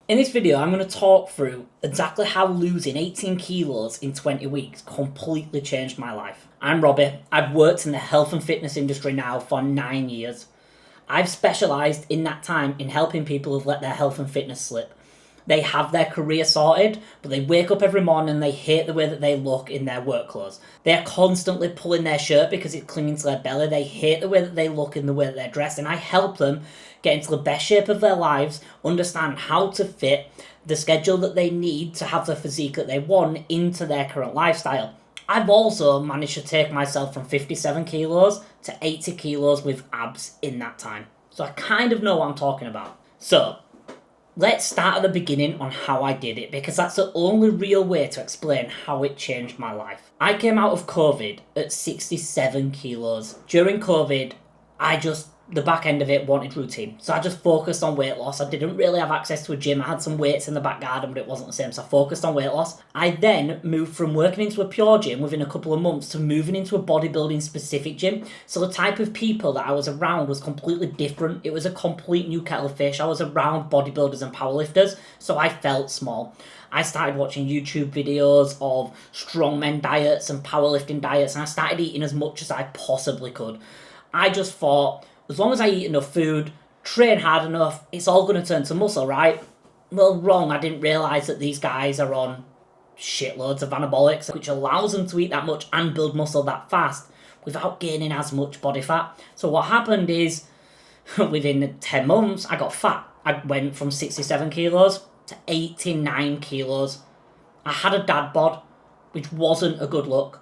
In this video, I'm going to talk through exactly how losing 18 kilos in 20 weeks completely changed my life. I'm Robbie. I've worked in the health and fitness industry now for 9 years. I've specialised in that time in helping people who've let their health and fitness slip. They have their career sorted, but they wake up every morning and they hate the way that they look in their work clothes. They're constantly pulling their shirt because it's clinging to their belly. They hate the way that they look and the way that they're dressed, and I help them get into the best shape of their lives, understand how to fit the schedule that they need to have the physique that they want into their current lifestyle. I've also managed to take myself from 57 kilos to 80 kilos with abs in that time. So I kind of know what I'm talking about. So let's start at the beginning on how I did it, because that's the only real way to explain how it changed my life. I came out of COVID at 67 kilos. During COVID, the back end of it wanted routine. So I just focused on weight loss. I didn't really have access to a gym. I had some weights in the back garden, but it wasn't the same. So I focused on weight loss. I then moved from working into a pure gym within a couple of months to moving into a bodybuilding specific gym. So the type of people that I was around was completely different. It was a complete new kettle of fish. I was around bodybuilders and powerlifters, so I felt small. I started watching YouTube videos of strongmen diets and powerlifting diets, and I started eating as much as I possibly could. I just thought, as long as I eat enough food, train hard enough, it's all going to turn to muscle, right? Well, wrong. I didn't realise that these guys are on shitloads of anabolics, which allows them to eat that much and build muscle that fast without gaining as much body fat. So what happened is, within 10 months, I got fat. I went from 67 kilos to 89 kilos. I had a dad bod, which wasn't a good look.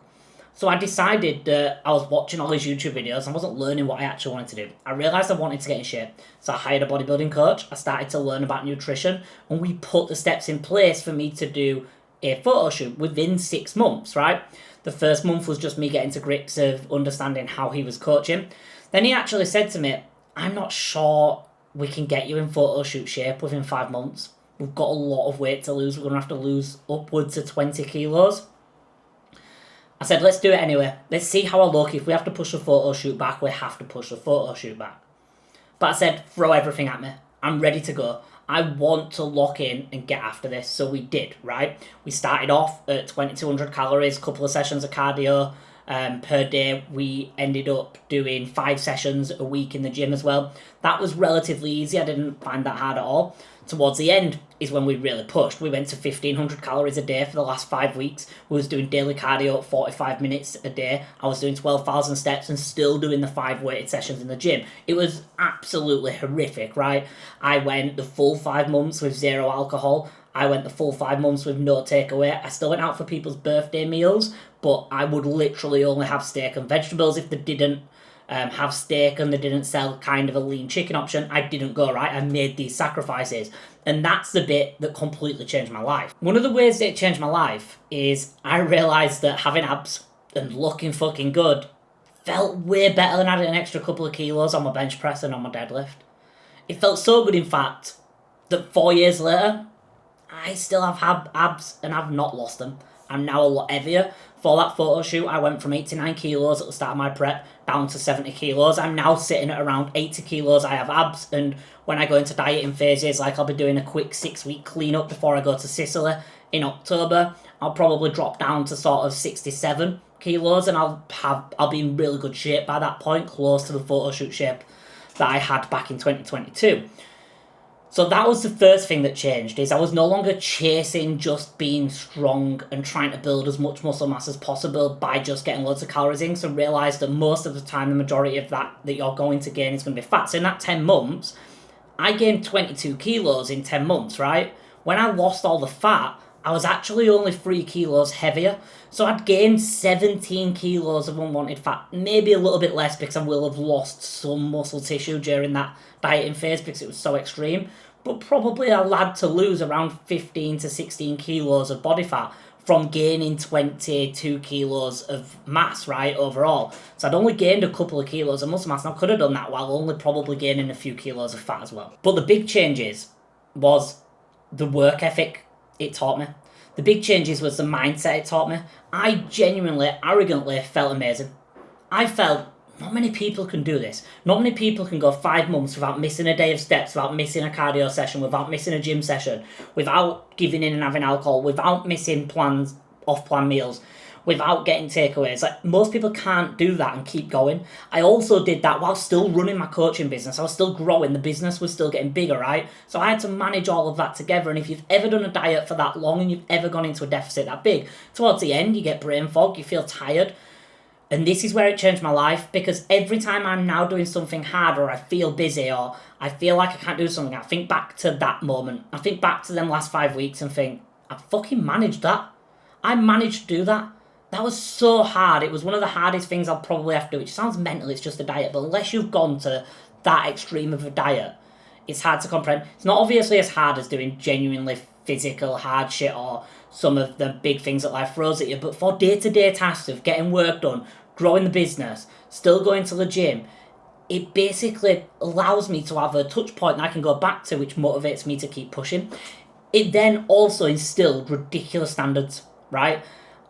So I decided that I was watching all these YouTube videos and I wasn't learning what I actually wanted to do. I realised I wanted to get in shape. So I hired a bodybuilding coach. I started to learn about nutrition, and we put the steps in place for me to do a photo shoot within 6 months, right? The first month was just me getting to grips of understanding how he was coaching. Then he actually said to me, I'm not sure we can get you in photo shoot shape within 5 months. We've got a lot of weight to lose. We're going to have to lose upwards of 20 kilos. I said, let's do it anyway. Let's see how I look. If we have to push the photo shoot back, we have to push the photo shoot back. But I said, throw everything at me. I'm ready to go. I want to lock in and get after this. So we did, right? We started off at 2,200 calories, a couple of sessions of cardio per day. We ended up doing 5 sessions a week in the gym as well. That was relatively easy. I didn't find that hard at all. Towards the end is when we really pushed. We went to 1,500 calories a day for the last 5 weeks. We was doing daily cardio at 45 minutes a day. I was doing 12,000 steps and still doing the 5 weighted sessions in the gym. It was absolutely horrific, right? I went the full 5 months with 0 alcohol. I went the full 5 months with no takeaway. I still went out for people's birthday meals, but I would literally only have steak and vegetables. If they didn't have steak and they didn't sell kind of a lean chicken option, I didn't go, right? I made these sacrifices. And that's the bit that completely changed my life. One of the ways that it changed my life is I realised that having abs and looking fucking good felt way better than adding an extra couple of kilos on my bench press and on my deadlift. It felt so good, in fact, that 4 years later, I still have abs and I've not lost them. I'm now a lot heavier. For that photo shoot, I went from 89 kilos at the start of my prep down to 70 kilos. I'm now sitting at around 80 kilos. I have abs, and when I go into dieting phases, like I'll be doing a quick 6-week clean-up before I go to Sicily in October, I'll probably drop down to sort of 67 kilos, and I'll be in really good shape by that point, close to the photo shoot shape that I had back in 2022. So that was the first thing that changed, is I was no longer chasing just being strong and trying to build as much muscle mass as possible by just getting loads of calories in. So realise that most of the time, the majority of that you're going to gain is going to be fat. So in that 10 months, I gained 22 kilos in 10 months, right? When I lost all the fat, I was actually only 3 kilos heavier. So I'd gained 17 kilos of unwanted fat. Maybe a little bit less because I will have lost some muscle tissue during that dieting phase because it was so extreme. But probably I had to lose around 15 to 16 kilos of body fat from gaining 22 kilos of mass, right, overall. So I'd only gained a couple of kilos of muscle mass, and I could have done that while only probably gaining a few kilos of fat as well. But the big changes was the work ethic it taught me. The big changes was the mindset it taught me. I genuinely, arrogantly felt amazing. I felt Not many people can do this. Not many people can go 5 months without missing a day of steps, without missing a cardio session, without missing a gym session, without giving in and having alcohol, without missing plans, off-plan meals, without getting takeaways. Like, most people can't do that and keep going. I also did that while still running my coaching business. I was still growing. The business was still getting bigger, right? So I had to manage all of that together. And if you've ever done a diet for that long and you've ever gone into a deficit that big, towards the end, you get brain fog, you feel tired. And this is where it changed my life, because every time I'm now doing something hard, or I feel busy, or I feel like I can't do something, I think back to that moment. I think back to them last 5 weeks and think, I fucking managed that. I managed to do that. That was so hard. It was one of the hardest things I'll probably have to do, which sounds mental, it's just a diet, but unless you've gone to that extreme of a diet, it's hard to comprehend. It's not obviously as hard as doing genuinely physical hard shit or some of the big things that life throws at you, but for day-to-day tasks of getting work done, growing the business, still going to the gym, it basically allows me to have a touch point that I can go back to, which motivates me to keep pushing. It then also instilled ridiculous standards, right?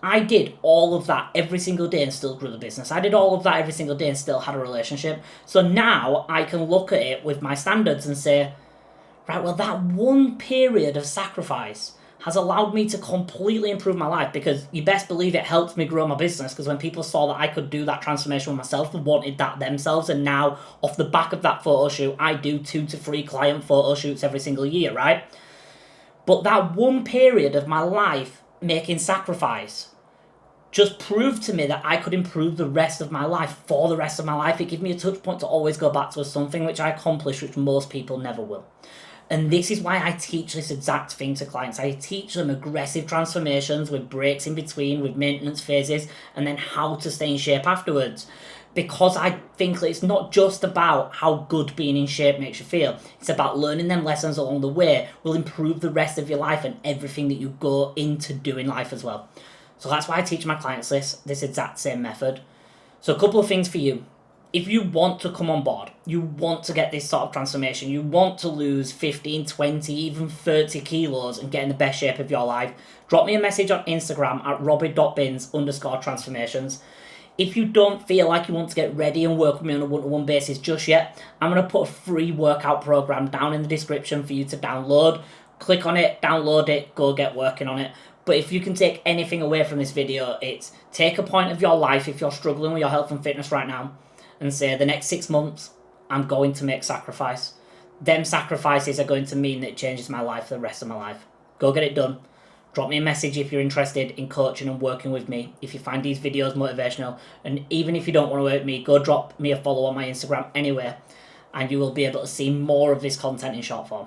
I did all of that every single day and still grew the business. I did all of that every single day and still had a relationship. So now I can look at it with my standards and say, right, well, that one period of sacrifice has allowed me to completely improve my life, because you best believe it helped me grow my business, because when people saw that I could do that transformation with myself, they wanted that themselves. And now, off the back of that photo shoot, I do 2 to 3 client photo shoots every single year, right? But that one period of my life making sacrifice just proved to me that I could improve the rest of my life for the rest of my life. It gave me a touch point to always go back to as something which I accomplished, which most people never will. And this is why I teach this exact thing to clients. I teach them aggressive transformations with breaks in between, with maintenance phases, and then how to stay in shape afterwards. Because I think that it's not just about how good being in shape makes you feel. It's about learning them lessons along the way will improve the rest of your life and everything that you go into doing life as well. So that's why I teach my clients this exact same method. So a couple of things for you. If you want to come on board, you want to get this sort of transformation, you want to lose 15, 20, even 30 kilos and get in the best shape of your life, drop me a message on Instagram at robbie.bins_transformations. If you don't feel like you want to get ready and work with me on a one-to-one basis just yet, I'm going to put a free workout program down in the description for you to download. Click on it, download it, go get working on it. But if you can take anything away from this video, it's take a point of your life if you're struggling with your health and fitness right now, and say, the next 6 months, I'm going to make sacrifice. Them sacrifices are going to mean that it changes my life for the rest of my life. Go get it done. Drop me a message if you're interested in coaching and working with me, if you find these videos motivational. And even if you don't want to work with me, go drop me a follow on my Instagram anyway, and you will be able to see more of this content in short form.